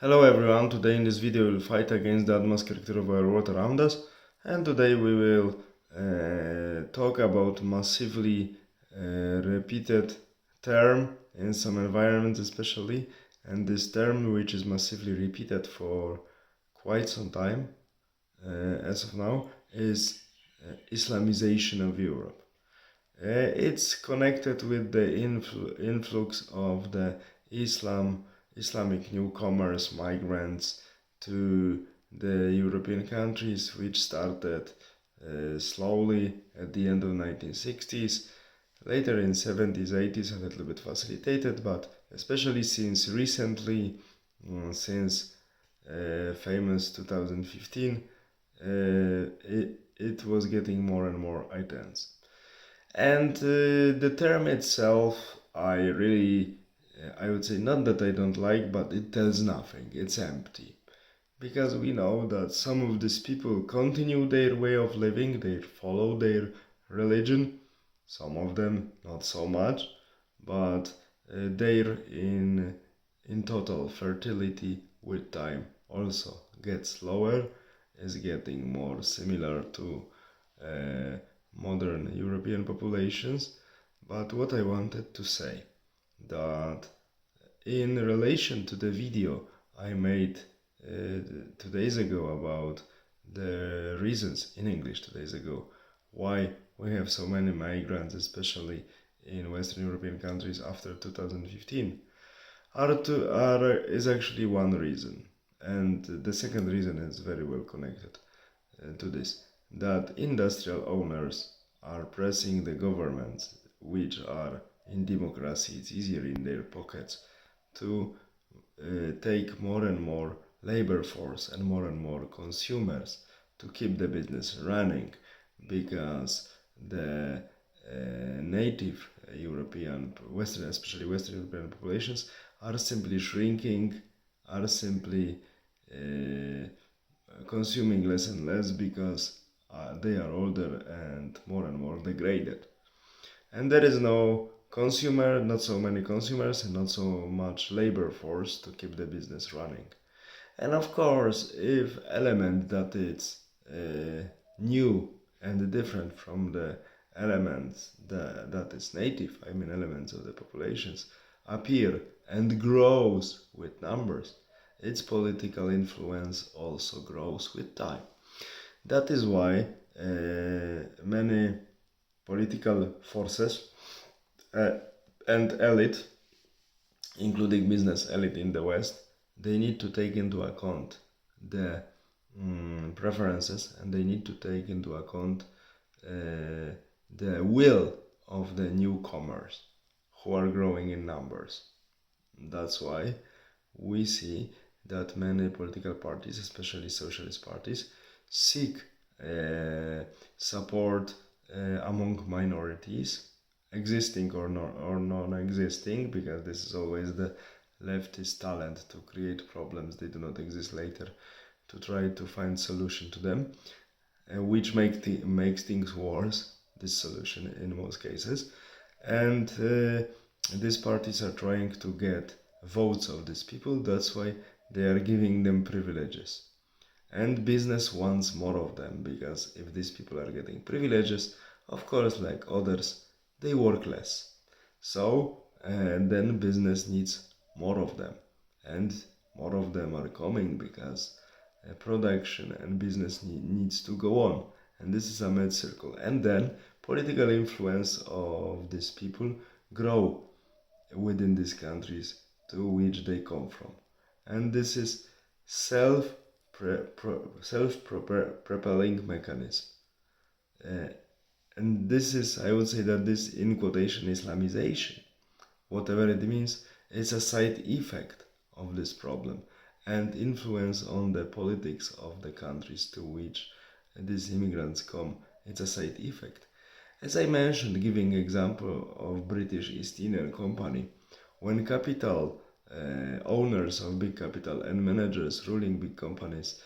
Hello everyone, today in this video we'll fight against the atmospheric character of our world around us, and today we will talk about massively repeated term in some environments especially, and this term which is massively repeated for quite some time as of now is Islamization of Europe. It's connected with the influx of the Islamic newcomers, migrants to the European countries, which started slowly at the end of 1960s, later in 70s, 80s, a little bit facilitated, but especially since recently, since famous 2015, it was getting more and more intense. And the term itself, I would say not that I don't like, but it tells nothing. It's empty. Because we know that some of these people continue their way of living, they follow their religion, some of them not so much, but their in total fertility with time also gets lower, is getting more similar to uh, modern European populations. But what I wanted to say that in relation to the video I made 2 days ago about the reasons in English 2 days ago why we have so many migrants, especially in Western European countries after 2015, is actually one reason, and the second reason is very well connected to this, that industrial owners are pressing the governments, which are in democracy, it's easier in their pockets, to take more and more labor force and more consumers to keep the business running, because the native European, Western, especially Western European populations are simply shrinking, are simply consuming less and less because they are older and more degraded. And there is no consumer, not so many consumers, and not so much labor force to keep the business running. And of course, if element that is new and different from the elements that is native, I mean elements of the populations, appear and grows with numbers, its political influence also grows with time. That is why many political forces and elite, including business elite in the West, they need to take into account the preferences, and they need to take into account the will of the newcomers who are growing in numbers. That's why we see that many political parties, especially socialist parties, seek support among minorities, existing or non-existing, because this is always the leftist talent to create problems they do not exist later, to try to find solution to them, which makes things worse, this solution in most cases. And these parties are trying to get votes of these people, that's why they are giving them privileges. And business wants more of them, because if these people are getting privileges, of course, like others, they work less. So then business needs more of them, and more of them are coming because production and business needs to go on, and this is a mad circle. And then political influence of these people grow within these countries to which they come from, and this is self-propelling mechanism. Uh, and this is, I would say that this, in quotation, Islamization, whatever it means, is a side effect of this problem and influence on the politics of the countries to which these immigrants come. It's a side effect. As I mentioned, giving example of British East India Company, when capital owners of big capital and managers ruling big companies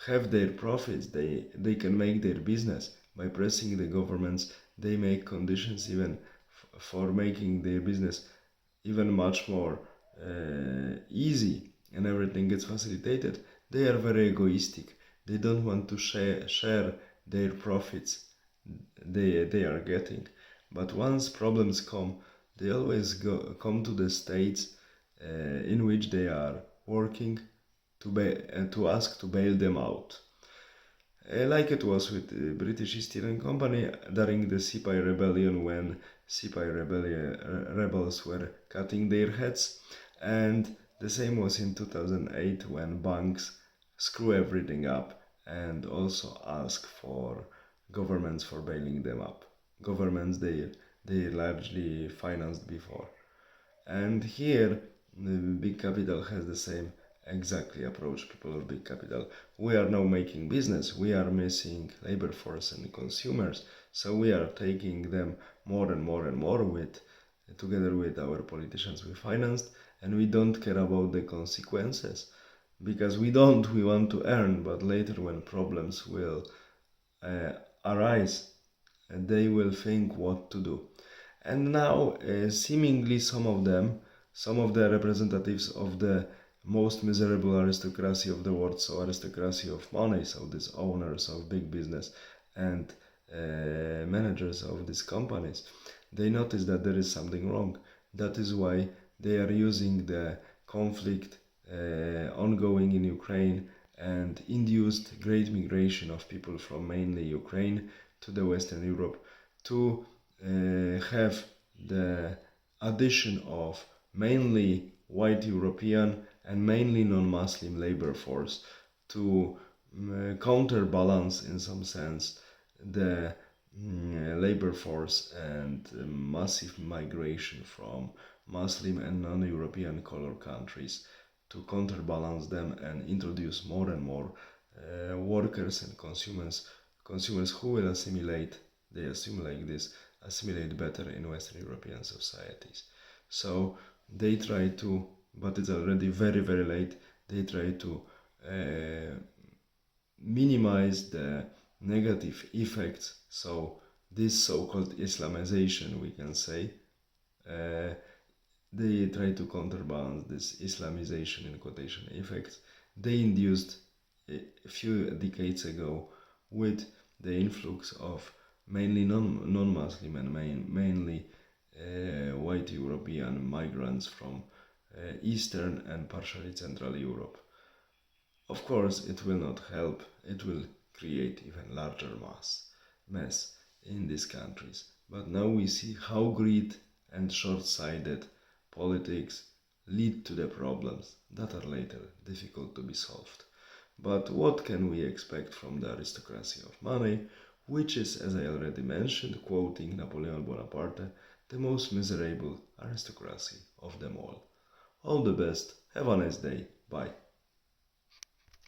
have their profits, they can make their business by pressing the governments. They make conditions even for making their business even much more easy and everything gets facilitated, they are very egoistic. They don't want to share their profits they are getting. But once problems come, they always come to the states in which they are working to ask to bail them out. Like it was with the British East Indian Company during the Sepoy Rebellion, when rebels were cutting their heads, and the same was in 2008 when banks screw everything up and also ask for governments for bailing them up. Governments they largely financed before. And here, the big capital has the same exactly approach. People of big capital, we are now making business. We are missing labor force and consumers, so we are taking them more and more and more with, together with our politicians we financed, and we don't care about the consequences because we want to earn, but later when problems will arise, they will think what to do. And now, seemingly, some of the representatives of the most miserable aristocracy of the world, so aristocracy of money, so these owners of big business and managers of these companies, they notice that there is something wrong. That is why they are using the conflict ongoing in Ukraine and induced great migration of people from mainly Ukraine to the Western Europe to have the addition of mainly white European and mainly non-Muslim labor force to counterbalance in some sense the labor force and massive migration from Muslim and non-European color countries, to counterbalance them and introduce more and more workers and consumers who will assimilate better in Western European societies. So they try to, but it's already very, very late, they try to minimize the negative effects. So this so-called Islamization, we can say, they try to counterbalance this Islamization in quotation effects they induced a few decades ago with the influx of mainly non-Muslim and mainly white European migrants from Eastern and partially Central Europe. Of course, it will not help. It will create even larger mess in these countries. But now we see how greed and short-sighted politics lead to the problems that are later difficult to be solved. But what can we expect from the aristocracy of money, which is, as I already mentioned, quoting Napoleon Bonaparte, the most miserable aristocracy of them all? All the best, have a nice day, bye.